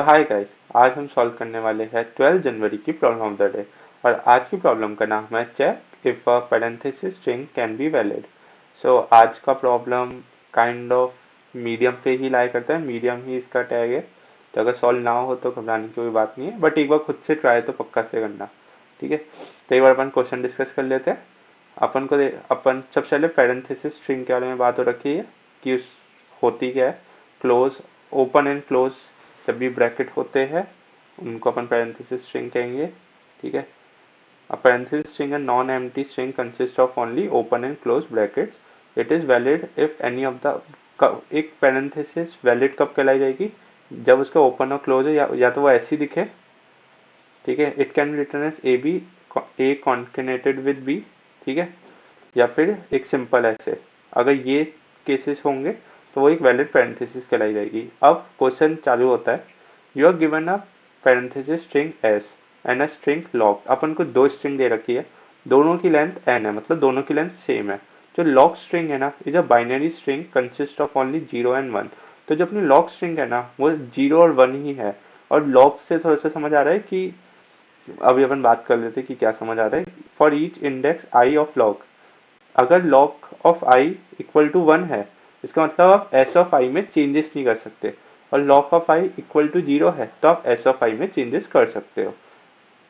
Hi guys, आज हम solve करने वाले हैं 12 जनवरी की प्रॉब्लम ऑफ द डे। और आज की प्रॉब्लम का नाम है check if a parenthesis string can be valid. So आज का प्रॉब्लम काइंड ऑफ मीडियम पे ही लाई करता है, मीडियम ही इसका टैग है। तो अगर सॉल्व ना हो तो घबराने की कोई बात नहीं है, बट एक बार खुद से ट्राई तो पक्का से करना। ठीक है, तो एक बार अपन क्वेश्चन डिस्कस कर लेते हैं। अपन सबसे पहले पैरेंथेसिस स्ट्रिंग के बारे में बात हो रखी है कि उस होती क्या है। क्लोज, ओपन एंड क्लोज जब भी ब्रैकेट होते हैं उनको अपन पैरेंथेसिस स्ट्रिंग कहेंगे। ठीक है, a parenthesis string a non-empty string consists of only open and close brackets। it is valid if any of the एक पैरेंथेसिस वैलिड कब कहलाई जाएगी, जब उसका ओपन और क्लोज है, या तो वो ऐसी दिखे। ठीक है, it can be return as A B, A concatenated with B. ठीक है, या फिर एक सिंपल ऐसे, अगर ये केसेस होंगे तो वो एक वैलिड पैरेंथेसिस कहलाई जाएगी। अब क्वेश्चन चालू होता है, you are given a parenthesis string S and a string lock. अपन को दो स्ट्रिंग दे रखी है, दोनों की लेंथ एन है, मतलब दोनों की लेंथ सेम है। जो लॉक स्ट्रिंग है ना, is a binary string consist of only 0 and 1। तो जो अपनी लॉक स्ट्रिंग है ना वो 0 और 1 ही है। और लॉक से थोड़ा सा समझ आ रहा है कि अभी अपन बात कर लेते हैं कि क्या समझ आ रहा है। For each index I of lock, अगर lock of I equal to 1 है, इसका मतलब आप एस ऑफ आई में चेंजेस नहीं कर सकते। और log of I equal to 0 है तो आप एस ऑफ आई में चेंजेस कर सकते हो।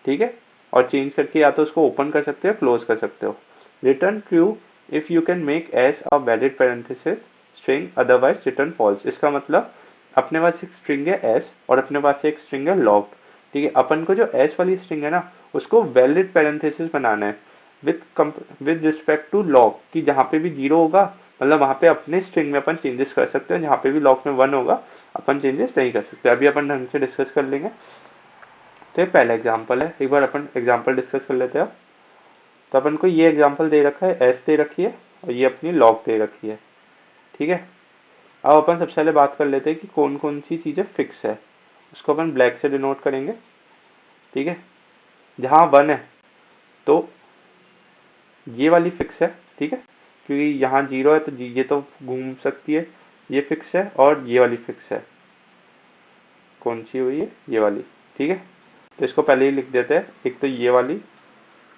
ठीक है, और चेंज करके या तो उसको ओपन कर सकते हो, क्लोज कर सकते हो। Return true if you can make s a valid parenthesis string, otherwise return false. इसका मतलब अपने पास एक स्ट्रिंग है एस और अपने पास एक स्ट्रिंग है लॉक। ठीक है, अपन को जो एस वाली स्ट्रिंग है ना उसको वैलिड पैरेंथेसिस बनाना है विद रिस्पेक्ट टू लॉक, कि जहां पे भी 0 होगा मतलब वहां पे अपने स्ट्रिंग में अपन चेंजेस कर सकते हैं, जहां पे भी लॉक में 1 होगा अपन चेंजेस नहीं कर सकते। अभी अपन ढंग से डिस्कस कर लेंगे। तो ये पहला एग्जांपल है, एक बार अपन एग्जांपल डिस्कस कर लेते हैं। तो अपन को ये एग्जांपल दे रखा है, एस दे रखी है और ये अपनी लॉग दे रखी है। ठीक है, अब अपन सबसे पहले बात कर लेते हैं कि कौन कौन सी चीजें फिक्स है। उसको अपन ब्लैक से डिनोट करेंगे। ठीक है, जहां 1 है तो ये वाली फिक्स है। ठीक है, क्योंकि यहाँ 0 है तो ये तो घूम सकती है, ये फिक्स है। और ये वाली फिक्स है, कौन सी हुई है, ये वाली। ठीक है, तो इसको पहले ही लिख देते हैं, एक तो ये वाली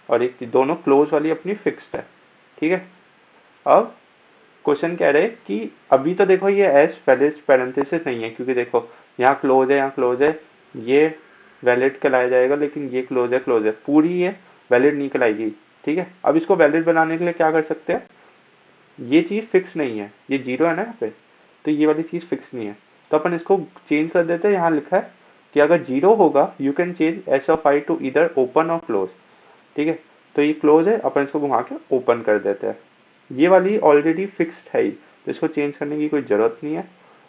और एक दोनों क्लोज वाली अपनी फिक्स्ड है। ठीक है, अब क्वेश्चन कह रहे हैं कि अभी तो देखो ये एस वैलिड पैरेंथेसिस नहीं है, क्योंकि देखो यहाँ क्लोज है, यहाँ क्लोज है, ये वैलिड कहलाया जाएगा, लेकिन ये क्लोज है, पूरी ये वैलिड नहीं कहलाएगी। ठीक है, अब इसको वैलिड बनाने के लिए क्या कर सकते हैं, ये चीज फिक्स नहीं है, ये 0 है ना यहाँ पे, तो ये वाली चीज फिक्स नहीं है। तो अपन इसको चेंज कर देते हैं। यहाँ लिखा है कि अगर 0 होगा you can change s of i to इधर ओपन और क्लोज। ठीक है, तो ये क्लोज है, अपन इसको घुमा के ओपन कर देते हैं। ये वाली ऑलरेडी फिक्स्ड है ही, तो इसको चेंज करने की कोई जरूरत नहीं है।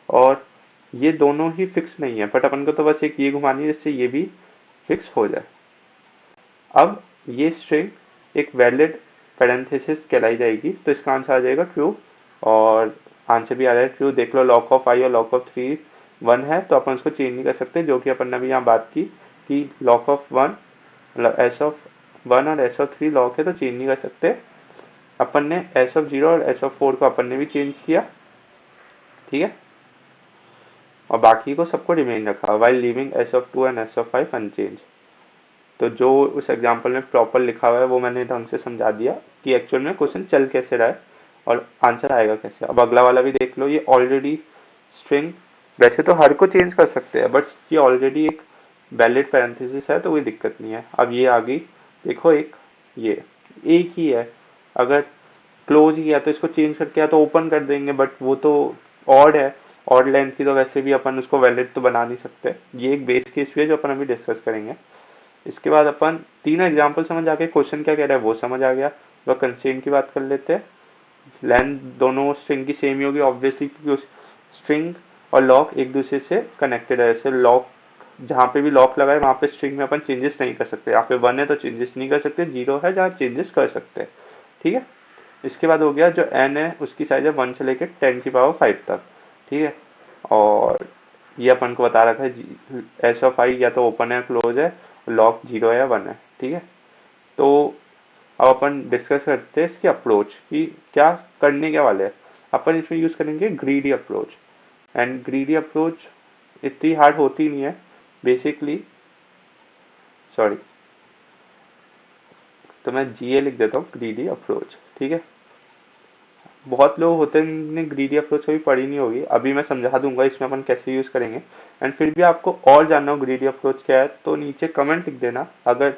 और ये दोनों ही फिक्स नहीं है, बट अपन को तो बस एक ये घुमानी है जिससे ये भी फिक्स हो जाए। अब ये स्ट्रिंग एक वैलिड पैरेंथेसिस कहलाई जाएगी, तो इसका आंसर आ जाएगा ट्रू। और आंसर भी आ रहा है ट्रू। देख लो, लॉक ऑफ आई और लॉक ऑफ 3 1 है, तो अपन उसको चेंज नहीं कर सकते, जो कि अपन ने भी यहाँ बात की कि लॉक ऑफ 1 मतलब एस ऑफ 1 और एस ऑफ 3 लॉक है तो चेंज नहीं कर सकते। अपन ने एस ऑफ 0 और एस ऑफ 4 को अपन ने भी चेंज किया। ठीक है, और बाकी को सबको रिमेन रखा, while leaving s of 2 and s of 5 unchange. तो जो उस एग्जाम्पल में प्रॉपर लिखा हुआ है वो मैंने ढंग से समझा दिया कि एक्चुअल में क्वेश्चन चल कैसे रहा है और आंसर आएगा कैसे। अब अगला वाला भी देख लो, ये ऑलरेडी स्ट्रिंग, वैसे तो हर को चेंज कर सकते हैं बट ये ऑलरेडी एक वैलिड पैरेंथेसिस है तो कोई दिक्कत नहीं है। अब ये आ गई, देखो ये एक ही है, अगर क्लोज ही है तो इसको चेंज करके या तो ओपन कर देंगे, बट वो तो ऑड है, ऑड लेंथ की, तो वैसे भी अपन उसको वैलिड तो बना नहीं सकते। ये एक बेस केस भी है जो अपन अभी डिस्कस करेंगे। इसके बाद अपन तीनों एग्जाम्पल समझ आ गए, क्वेश्चन क्या कह रहा है वो समझ आ गया। वह कंस्ट्रेंट की बात कर लेते हैं। लेंथ दोनों स्ट्रिंग की सेम ही होगी ऑब्वियसली, क्योंकि स्ट्रिंग और लॉक एक दूसरे से कनेक्टेड है। जैसे लॉक, जहाँ पे भी लॉक लगा है वहां पे स्ट्रिंग में अपन चेंजेस नहीं कर सकते। यहाँ पे 1 है तो चेंजेस नहीं कर सकते, 0 है जहाँ चेंजेस कर सकते हैं। ठीक है, इसके बाद हो गया जो n है उसकी साइज है 1 से लेकर 10⁵ तक। ठीक है, और ये अपन को बता रखा है एस ऑफ आई या तो ओपन है क्लोज है, लॉक 0 है या 1 है। ठीक है, तो अब अपन डिस्कस करते हैं इसकी अप्रोच कि क्या करने क्या वाले हैं। अपन इसमें यूज करेंगे greedy approach. And greedy approach इतनी हार्ड होती नहीं है, बेसिकली सॉरी, तो मैं GA लिख देता हूँ, ग्रीडी अप्रोच। ठीक है, बहुत लोग होते हैं जिन्होंने ग्रीडी अप्रोच कभी पढ़ी नहीं होगी, अभी मैं समझा दूंगा इसमें अपन कैसे यूज करेंगे। एंड फिर भी आपको और जानना हो ग्रीडी अप्रोच क्या है तो नीचे कमेंट लिख देना। अगर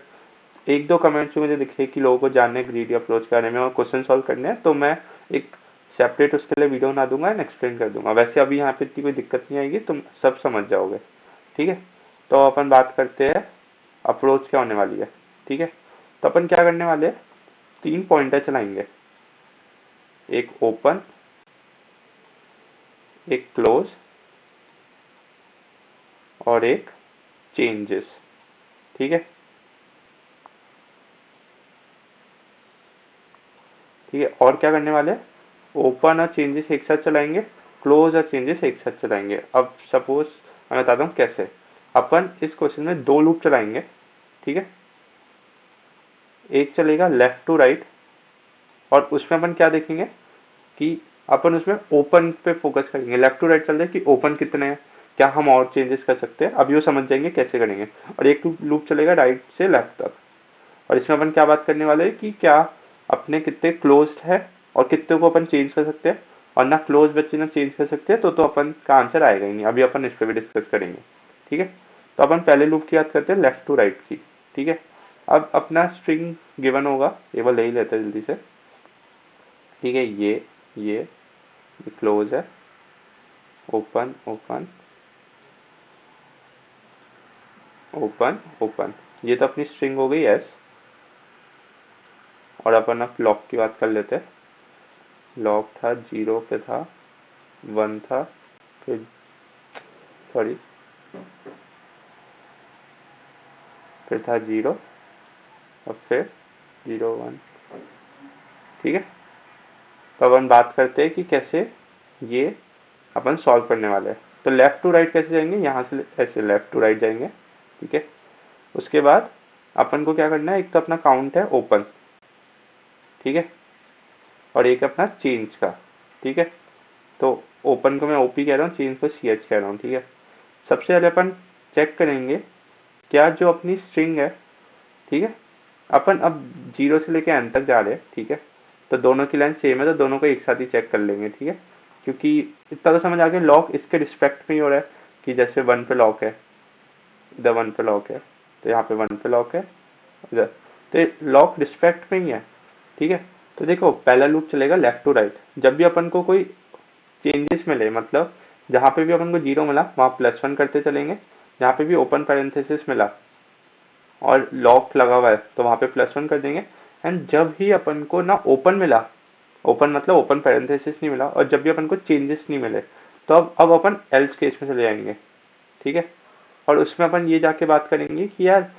एक दो कमेंट्स में मुझे दिखे कि लोगों को जानना है ग्रीडी अप्रोच के बारे में और क्वेश्चन सॉल्व करने हैं, तो मैं एक सेपरेट उसके लिए वीडियो बना दूंगा एंड एक्सप्लेन कर दूंगा। वैसे अभी यहाँ पे इतनी कोई दिक्कत नहीं आएगी, तुम सब समझ जाओगे। ठीक है, तो अपन बात करते हैं अप्रोच क्या होने वाली है। ठीक है, तो अपन क्या करने वाले हैं, 3 पॉइंटर चलाएंगे, एक ओपन, एक क्लोज और एक चेंजेस। ठीक है, ठीक है, और क्या करने वाले हैं, ओपन और चेंजेस एक साथ चलाएंगे, क्लोज और चेंजेस एक साथ चलाएंगे। अब सपोज मैं बताता हूँ कैसे। अपन इस क्वेश्चन में 2 लूप चलाएंगे। ठीक है, एक चलेगा लेफ्ट टू राइट और उसमें अपन क्या देखेंगे कि अपन उसमें ओपन पे फोकस करेंगे। लेफ्ट टू राइट चल रहा है कि ओपन कितने हैं, क्या हम और चेंजेस कर सकते हैं, अब ये समझ जाएंगे कैसे करेंगे। और एक लूप चलेगा राइट से लेफ्ट तक और इसमें अपन क्या बात करने वाले हैं कि क्या अपने कितने क्लोज्ड है और कितने को अपन चेंज कर सकते हैं, और ना क्लोज बच्चे ना चेंज कर सकते हैं, तो अपन का आंसर आएगा ही नहीं। अभी अपन इस पर भी डिस्कस करेंगे। ठीक है, तो अपन पहले लूप की बात करते हैं लेफ्ट टू राइट की। ठीक है, अब अपना स्ट्रिंग गिवन होगा, टेबल ले ही लेते हैं जल्दी से। ठीक है, ये क्लोज है, ओपन ओपन ओपन ओपन, ये तो अपनी स्ट्रिंग हो गई एस। और अपन अब लॉक की बात कर लेते हैं। लॉक था 0 पे था, 1 था, फिर सॉरी फिर था 0 और फिर 0 1। ठीक है, तो अब हम बात करते हैं कि कैसे ये अपन सॉल्व करने वाले हैं। तो लेफ्ट टू राइट कैसे जाएंगे, यहाँ से ऐसे लेफ्ट टू राइट जाएंगे। ठीक है, उसके बाद अपन को क्या करना है, एक तो अपना काउंट है ओपन। ठीक है, और एक अपना चेंज का। ठीक है, तो ओपन को मैं ओपी कह रहा हूँ, चेंज को CH कह रहा हूँ। ठीक है, सबसे पहले अपन चेक करेंगे क्या जो अपनी स्ट्रिंग है। ठीक है, अपन अब 0 से लेके n तक जा रहे हैं। ठीक है, तो दोनों की लेंथ सेम है, तो दोनों को एक साथ ही चेक कर लेंगे। ठीक है, क्योंकि इतना तो समझ आ गया लॉक इसके रिस्पेक्ट में ही हो रहा है कि जैसे 1 पे लॉक है, इधर 1 पे लॉक है, तो यहाँ पे 1 पे लॉक है इधर, तो लॉक रिस्पेक्ट में ही है। ठीक है, तो देखो पहला लूप चलेगा लेफ्ट टू राइट। जब भी अपन को कोई चेंजेस मिले, मतलब जहाँ पे भी अपन को 0 मिला वहां +1 करते चलेंगे, जहाँ पे भी ओपन पैरेंथेसिस मिला और लॉक लगा हुआ है तो वहां पे +1 कर देंगे। एंड जब ही अपन को ना ओपन मिला, ओपन मतलब ओपन पैरेंथेसिस नहीं मिला, और जब भी अपन को चेंजेस नहीं मिले, तो अब अपन एल्स केस में चले जाएंगे। ठीक है, और उसमें अपन ये जाके बात करेंगे कि यार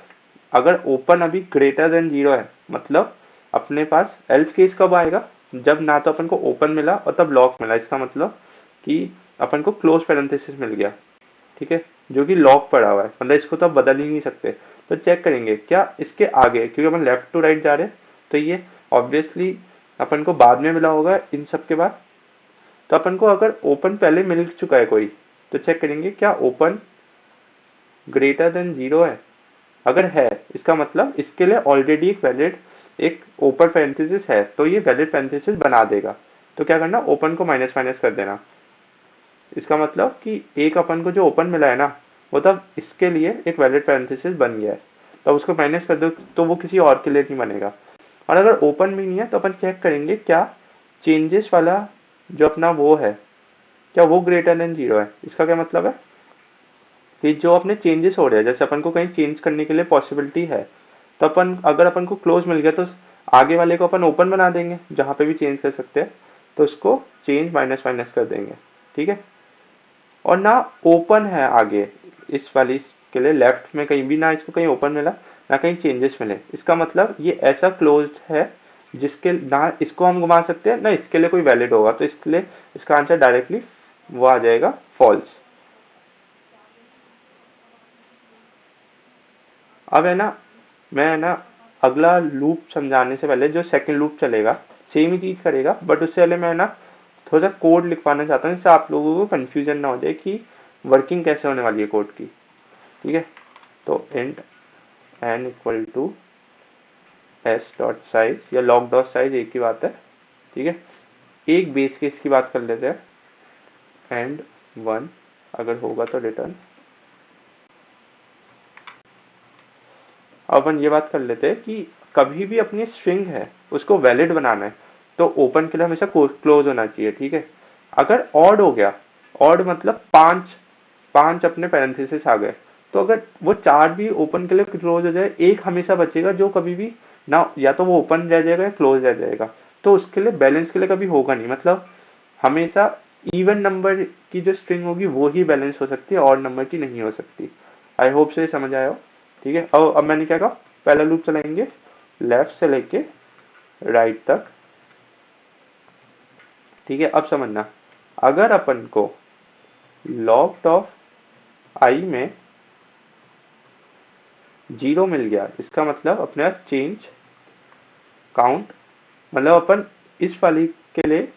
अगर ओपन अभी ग्रेटर देन 0 है, मतलब अपने पास एल्स केस कब आएगा, जब ना तो अपन को ओपन मिला और तब लॉक मिला। इसका मतलब कि अपन को क्लोज पैरेंथेसिस मिल गया। ठीक है, जो कि लॉक पड़ा हुआ है, मतलब इसको तो आप बदल ही नहीं सकते। तो चेक करेंगे क्या इसके आगे, क्योंकि अपन लेफ्ट टू राइट जा रहे हैं, तो ये ऑब्वियसली अपन को बाद में मिला होगा इन सब के बाद। तो अपन को अगर ओपन पहले मिल चुका है कोई, तो चेक करेंगे क्या ओपन ग्रेटर देन 0 है। अगर है, इसका मतलब इसके लिए ऑलरेडी एक वैलिड एक ओपन पैरेंथेसिस है, तो ये वैलिड पैरेंथेसिस बना देगा। तो क्या करना, ओपन को माइनस माइनस कर देना। इसका मतलब कि एक अपन को जो ओपन मिला है ना, वो तब इसके लिए एक वैलिड पैरेंथेसिस बन गया है, तब उसको माइनस कर दो तो वो किसी और के लिए नहीं बनेगा। और अगर ओपन भी नहीं है तो अपन चेक करेंगे क्या चेंजेस वाला जो अपना वो है, क्या वो ग्रेटर देन 0 है। इसका क्या मतलब है कि जो अपने चेंजेस हो रहे हैं, जैसे अपन को कहीं चेंज करने के लिए पॉसिबिलिटी है, तो अपन अगर अपन को क्लोज मिल गया तो आगे वाले को अपन ओपन बना देंगे जहां पे भी चेंज कर सकते हैं, तो उसको चेंज माइनस माइनस कर देंगे। ठीक है, और ना ओपन है आगे इस वाली के लिए लेफ्ट में कहीं भी, ना इसको कहीं ओपन मिला ना कहीं चेंजेस मिले। इसका मतलब ये ऐसा क्लोज्ड है जिसके ना इसको हम घुमा सकते हैं ना इसके लिए कोई वैलिड होगा, तो इसके लिए इसका आंसर डायरेक्टली वो आ जाएगा फॉल्स। अब है ना, मैं है ना अगला लूप समझाने से पहले जो सेकंड लूप चलेगा सेम ही चीज करेगा, बट उससे पहले मैं ना थोड़ा सा कोड लिखवाना चाहता हूँ जिससे आप लोगों को कंफ्यूजन ना हो जाए कि वर्किंग कैसे होने वाली है कोड की। ठीक है। तो int n equal to s dot size या लॉग डॉट साइज एक ही बात है, ठीक है। एक बेस केस की बात कर लेते हैं, एंड 1 अगर होगा तो रिटर्न। अब अपन ये बात कर लेते हैं कि कभी भी अपनी स्ट्रिंग है उसको वैलिड बनाना है तो ओपन के लिए हमेशा क्लोज होना चाहिए, ठीक है। अगर ऑड हो गया, ऑड मतलब पांच, पांच अपने पैरेंथेसिस आ गए, तो अगर वो चार भी ओपन के लिए क्लोज हो जाए, एक हमेशा बचेगा जो कभी भी ना, या तो वो ओपन रह जाएगा या क्लोज रह जाएगा, तो उसके लिए बैलेंस के लिए कभी होगा नहीं। मतलब हमेशा इवन नंबर की जो स्ट्रिंग होगी वो ही बैलेंस हो सकती है, ऑड नंबर की नहीं हो सकती। आई होप से समझ आया हो, ठीक है। अब मैंने क्या कहा, पहला लूप चलाएंगे लेफ्ट से लेके राइट तक, ठीक है। अब समझना, अगर अपन को लॉग ऑफ आई में 0 मिल गया, इसका मतलब अपने पास चेंज काउंट, मतलब अपन इस वाली के लिए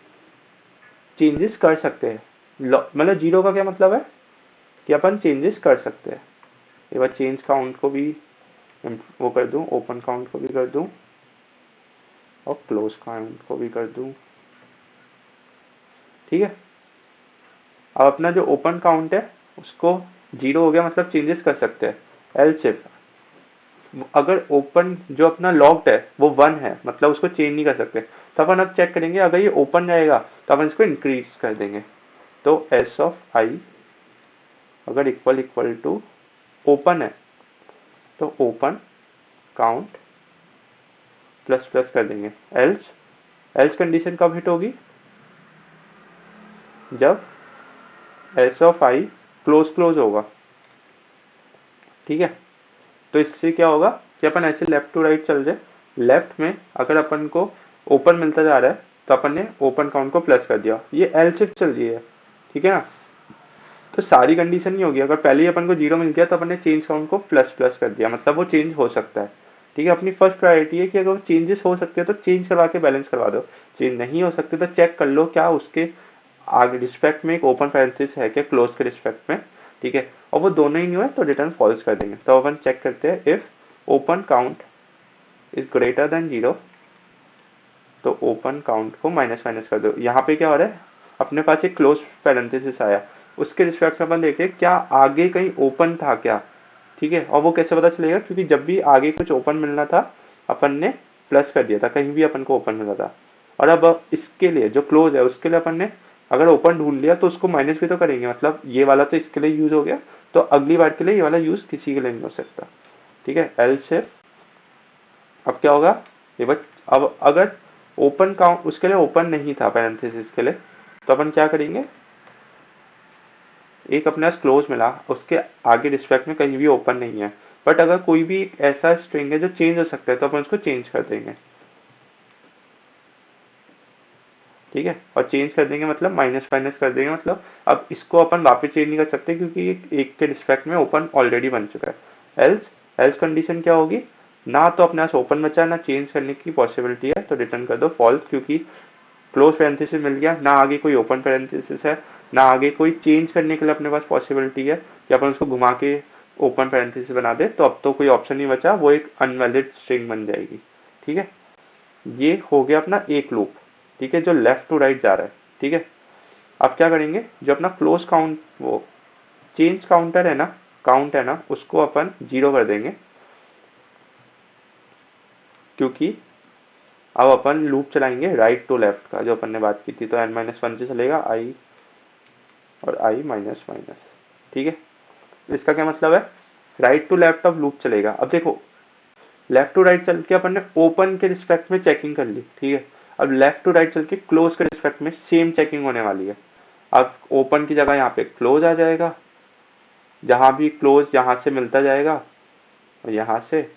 चेंजेस कर सकते हैं। मतलब 0 का क्या मतलब है कि अपन चेंजेस कर सकते हैं। एक बार चेंज काउंट को भी वो कर दूं, ओपन काउंट को भी कर दूं और क्लोज काउंट को भी कर दूं, ठीक है। अब अपना जो ओपन काउंट है उसको 0 हो गया, मतलब चेंजेस कर सकते हैं। एल्स इफ अगर ओपन जो अपना लॉक्ड है वो 1 है, मतलब उसको चेंज नहीं कर सकते, तो अपन अब चेक करेंगे, अगर ये ओपन रहेगा तो अपन इसको इंक्रीज कर देंगे। तो एस ऑफ आई अगर इक्वल इक्वल टू ओपन है तो ओपन काउंट प्लस प्लस कर देंगे। एल्स एल्स कंडीशन कब हिट होगी, जब S of I close close होगा, ठीक है। तो इससे क्या होगा कि अपन ऐसे लेफ्ट टू राइट चल जाए, लेफ्ट में अगर अपन को ओपन मिलता जा रहा है तो अपन ने ओपन काउंट को प्लस कर दिया, ये एल शिफ्ट चल रही है, ठीक है ना। तो सारी कंडीशन नहीं होगी, अगर पहले ही अपन को 0 मिल गया तो अपन ने चेंज काउंट को प्लस प्लस कर दिया, मतलब वो चेंज हो सकता है, ठीक है। अपनी फर्स्ट प्रायोरिटी है कि अगर चेंजेस हो सकते हैं तो चेंज करवा के बैलेंस करवा दो, चेंज नहीं हो सकते तो चेक कर लो क्या उसके आगे रिस्पेक्ट में एक ओपन पैरेंथेसिस है क्या क्लोज के रिस्पेक्ट में, ठीक है। और वो दोनों ही नहीं हुए तो रिटर्न फॉल्स कर देंगे। तो अपन चेक करते हैं, if open count is greater than 0 तो ओपन काउंट को माइनस माइनस कर दो। यहाँ पे क्या हो रहा है, अपने पास एक क्लोज पैरेंथेसिस आया, उसके रिस्पेक्ट में अपन देखें क्या आगे कहीं ओपन था क्या, ठीक है। और वो कैसे पता चलेगा, क्योंकि जब भी आगे कुछ ओपन मिलना था अपन ने प्लस कर दिया था, कहीं भी अपन को ओपन मिला था। और अब इसके लिए जो क्लोज है उसके लिए अपन ने अगर ओपन ढूंढ लिया तो उसको माइनस भी तो करेंगे, मतलब ये वाला तो इसके लिए यूज हो गया, तो अगली बार के लिए ये वाला यूज किसी के लिए नहीं हो सकता, ठीक है। एल्स इफ अब क्या होगा, ये बस अब अगर ओपन काउंट उसके लिए ओपन नहीं था पैरेंथेसिस के लिए, तो अपन क्या करेंगे, एक अपने पास क्लोज मिला, उसके आगे रिस्पेक्ट में कहीं भी ओपन नहीं है, बट अगर कोई भी एक ऐसा स्ट्रिंग है जो चेंज हो सकता है तो अपन उसको चेंज कर देंगे, ठीक है। और चेंज कर देंगे मतलब माइनस माइनस कर देंगे, मतलब अब इसको अपन वापस चेंज नहीं कर सकते क्योंकि एक के रिस्पेक्ट में ओपन ऑलरेडी बन चुका है। एल्स एल्स कंडीशन क्या होगी, ना तो अपने पास ओपन बचा ना चेंज करने की पॉसिबिलिटी है, तो रिटर्न कर दो फॉल्स, क्योंकि क्लोज पैरेंथेसिस मिल गया, ना आगे कोई ओपन पैरेंथेसिस है, ना आगे कोई चेंज करने के लिए अपने पास पॉसिबिलिटी है कि अपन उसको घुमा के ओपन पैरेंथेसिस बना दे, तो अब तो कोई ऑप्शन नहीं बचा, वो एक अनवैलिड स्ट्रिंग बन जाएगी, ठीक है। ये हो गया अपना एक लूप, ठीक है, जो लेफ्ट टू राइट जा रहा है, ठीक है। अब क्या करेंगे, जो अपना क्लोज काउंट वो चेंज काउंटर है ना, काउंट है ना, उसको अपन 0 कर देंगे, क्योंकि अब अपन लूप चलाएंगे राइट टू लेफ्ट का जो अपन ने बात की थी, तो n-1 से चलेगा आई और आई माइनस माइनस, ठीक है। इसका क्या मतलब है, राइट टू लेफ्ट अब लूप चलेगा। अब देखो लेफ्ट टू राइट चल के अपन ने ओपन के रिस्पेक्ट में चेकिंग कर ली, ठीक है। अब लेफ्ट टू राइट चल के क्लोज के रिस्पेक्ट में सेम चेकिंग होने वाली है। अब ओपन की जगह यहाँ पे क्लोज आ जाएगा, जहां भी क्लोज यहाँ से मिलता जाएगा और यहाँ से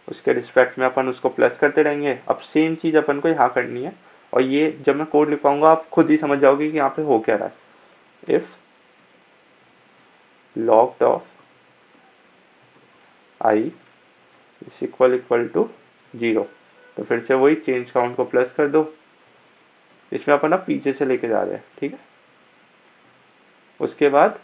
उसके रिस्पेक्ट में अपन उसको प्लस करते रहेंगे। अब सेम चीज अपन को यहाँ करनी है, और ये जब मैं कोड लिखाऊंगा आप खुद ही समझ जाओगे कि यहाँ पे हो क्या रहा है। If logged of i is equal to 0, तो फिर से वही चेंज काउंट को प्लस कर दो, इसमें अपन अब पीछे से लेके जा रहे हैं, ठीक है। उसके बाद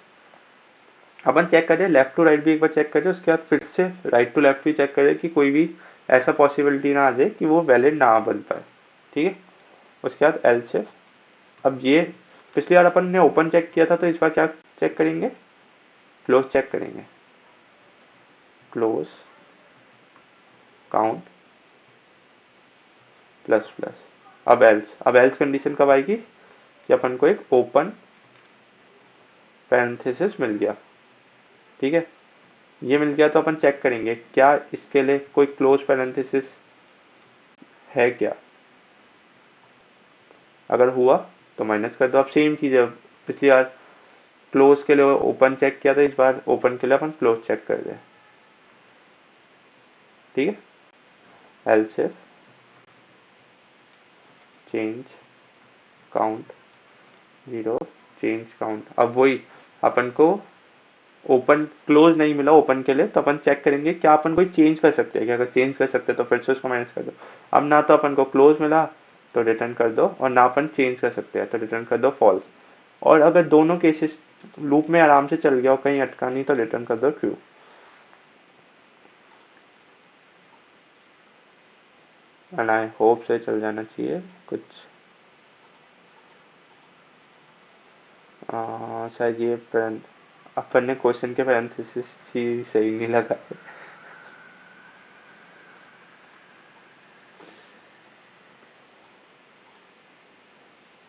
अपन चेक करें लेफ्ट टू राइट भी एक बार चेक करें, उसके बाद फिर से राइट टू लेफ्ट भी चेक करें कि कोई भी ऐसा पॉसिबिलिटी ना आ जाए कि वो वैलिड ना बन पाए। ठीक है, उसके बाद एल्स इफ। अब ये पिछली बार अपन ने ओपन चेक किया था, तो इस बार क्या चेक करेंगे, क्लोज चेक करेंगे। Close count plus plus. अब एल्स कंडीशन कब आएगी कि अपन को एक ओपन पैरेंथेसिस मिल गया। ठीक है, ये मिल गया तो अपन चेक करेंगे क्या इसके लिए कोई क्लोज पैरेंथेसिस है क्या। अगर हुआ तो माइनस कर दो। अब सेम चीज है, पिछली बार क्लोज के लिए ओपन चेक किया था, इस बार ओपन के लिए अपन क्लोज चेक कर रहे हैं। ठीक है, else if change count 0 change count. अब वही अपन को ओपन क्लोज नहीं मिला ओपन के लिए, तो अपन चेक करेंगे क्या अपन कोई चेंज कर सकते हैं क्या। अगर चेंज कर सकते हैं तो फिर से उसको माइनस कर दो। अब ना तो अपन को क्लोज मिला तो रिटर्न कर दो, और ना अपन चेंज कर सकते हैं तो रिटर्न कर दो फॉल्स। और अगर दोनों केसेस लूप में आराम से चल गया और कहीं अटका नहीं तो रिटर्न कर दो ट्रू। एंड आई होप से चल जाना चाहिए कुछ। शायद ये अपन ने क्वेश्चन के पैरेंथेसिस ही सही नहीं लगा।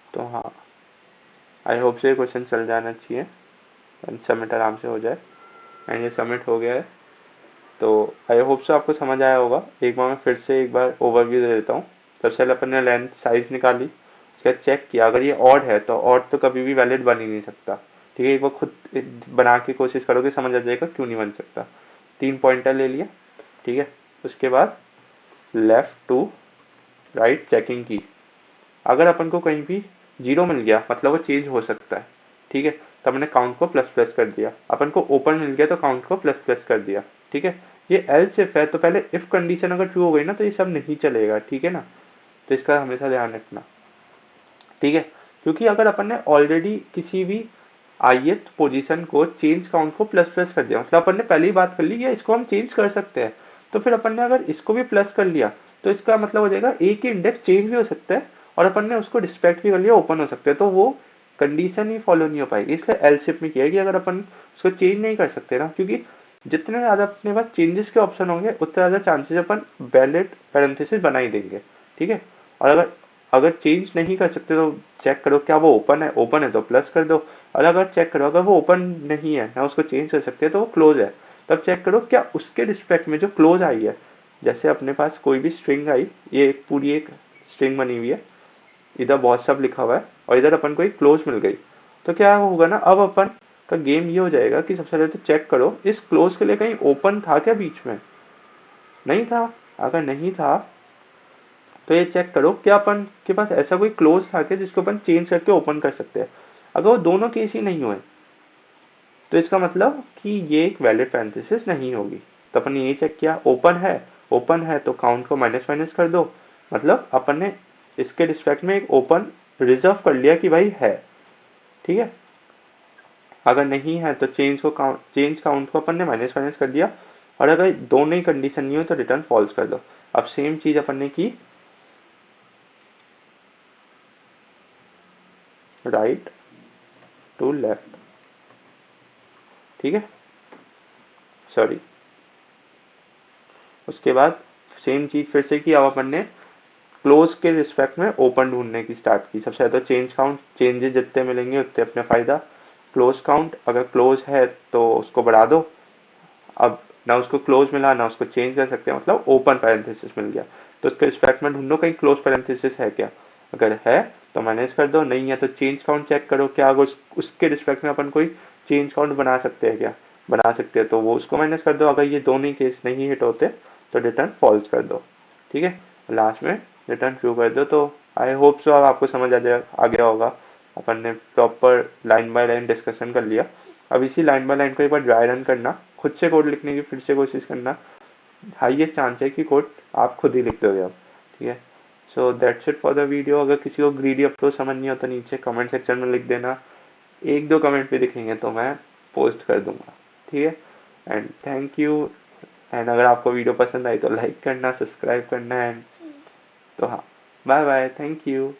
तो हाँ, आई होप से क्वेश्चन चल जाना चाहिए एंड सबमिट आराम से हो जाए। एंड ये सबमिट हो गया है, तो आई होप से आपको समझ आया होगा। एक बार मैं फिर से एक बार ओवरव्यू दे देता हूँ। सबसे पहले अपन ने लेंथ साइज निकाली, उसके बाद चेक किया अगर ये ऑड है तो ऑड तो कभी भी वैलिड बन ही नहीं सकता। ठीक है, एक बार खुद बना के कोशिश करोगे समझ आ जाएगा क्यों नहीं बन सकता। 3 पॉइंटर ले लिया। ठीक है, उसके बाद लेफ्ट टू राइट चेकिंग की। अगर अपन को कहीं भी 0 मिल गया मतलब वो चेंज हो सकता है। ठीक है, तो हमने काउंट को प्लस प्लस कर दिया। अपन को ओपन मिल गया तो काउंट को प्लस प्लस कर दिया। ठीक है, ये एल्स इफ है तो पहले इफ कंडीशन अगर ट्रू हो गई ना तो ये सब नहीं चलेगा। ठीक है ना, तो इसका हमेशा ध्यान रखना। ठीक है, क्योंकि अगर अपन ने ऑलरेडी किसी भी ith पोजीशन को चेंज काउंट को प्लस प्लस कर दिया, मतलब अपन ने पहले ही बात कर ली कि इसको हम चेंज कर सकते हैं, तो फिर अपन ने अगर इसको भी प्लस कर लिया तो इसका मतलब हो जाएगा ए के इंडेक्स चेंज भी हो सकता है और अपन ने उसको रिस्पेक्ट भी कर लिया ओपन हो सकते हैं, तो वो कंडीशन ही फॉलो नहीं हो पाएगी। इसलिए एलशिप में किया कि अगर अपन उसको चेंज नहीं कर सकते ना, क्योंकि जितने ज्यादा अपने पास चेंजेस के ऑप्शन होंगे उतने ज्यादा चांसेस अपन वैलिड पैरेंथेसिस बना ही देंगे। ठीक है, और अगर अगर चेंज नहीं कर सकते तो चेक करो क्या वो ओपन है तो प्लस कर दो। और अगर चेक करो अगर वो ओपन नहीं है ना उसको चेंज कर सकते हैं तो वो क्लोज है, तब चेक करो क्या उसके रिस्पेक्ट में जो क्लोज आई है। जैसे अपने पास कोई भी स्ट्रिंग आई, ये एक पूरी एक स्ट्रिंग बनी हुई है, इधर बहुत सब लिखा हुआ है और इधर अपन को एक क्लोज मिल गई, तो क्या होगा ना, अब अपन का गेम ये हो जाएगा कि सबसे पहले तो चेक करो इस क्लोज के लिए कहीं ओपन था क्या बीच में। नहीं था। अगर नहीं था तो ये चेक करो क्या अपन के पास ऐसा कोई क्लोज था क्या जिसको अपन चेंज करके ओपन कर सकते हैं। अगर वो दोनों केस ही नहीं हुए तो इसका मतलब कि ये एक वैलिड पैरेंथेसिस नहीं होगी। तो अपन ने ये चेक किया ओपन है तो काउंट को माइनस माइनस कर दो, मतलब अपन ने इसके रिस्पेक्ट में एक ओपन रिजर्व कर लिया कि भाई है। ठीक है, अगर नहीं है तो चेंज काउंट को अपन ने माइनस माइनस कर दिया, और अगर दोनों ही कंडीशन नहीं हो तो रिटर्न फॉल्स कर दो। अब सेम चीज अपन ने की राइट टू लेफ्ट। ठीक है, सॉरी, उसके बाद सेम चीज फिर से की। अब अपन ने क्लोज के रिस्पेक्ट में ओपन ढूंढने की स्टार्ट की। सबसे ज्यादा चेंज काउंट, चेंजेस जितने मिलेंगे उतने अपने फायदा। क्लोज काउंट अगर क्लोज है तो उसको बढ़ा दो। अब ना उसको क्लोज मिला ना उसको चेंज कर सकते हैं, मतलब ओपन पैरेंथेसिस मिल गया, तो उसके रिस्पेक्ट में ढूंढो कहीं क्लोज पैरेंथेसिस है क्या। अगर है तो मैनेज कर दो, नहीं है तो चेंज काउंट चेक करो क्या अगर उसके रिस्पेक्ट में अपन कोई चेंज काउंट बना सकते हैं क्या। बना सकते हैं तो वो उसको माइनस कर दो। अगर ये दोनों ही केस नहीं हिट होते तो रिटर्न फॉल्स कर दो। ठीक है, लास्ट में रिटर्न ट्रू कर दो। तो आई होप सो अब आपको समझ आ गया होगा। अपन ने proper line by line discussion कर लिया। अब इसी लाइन बाय लाइन को एक बार ड्राई रन करना, खुद से कोड लिखने की फिर से कोशिश करना। हाईएस्ट चांस है कि कोड आप खुद ही लिख दोगे अब। ठीक है, so that's it for the video. अगर किसी को ग्रीडी अप्रोच समझ नहीं आता नीचे कमेंट सेक्शन में लिख देना, एक दो कमेंट भी दिखेंगे तो मैं पोस्ट कर दूंगा। ठीक है। And thank you. एंड अगर आपको वीडियो पसंद आई तो लाइक करना, सब्सक्राइब करना। एंड तो हाँ, बाय बाय, थैंक यू।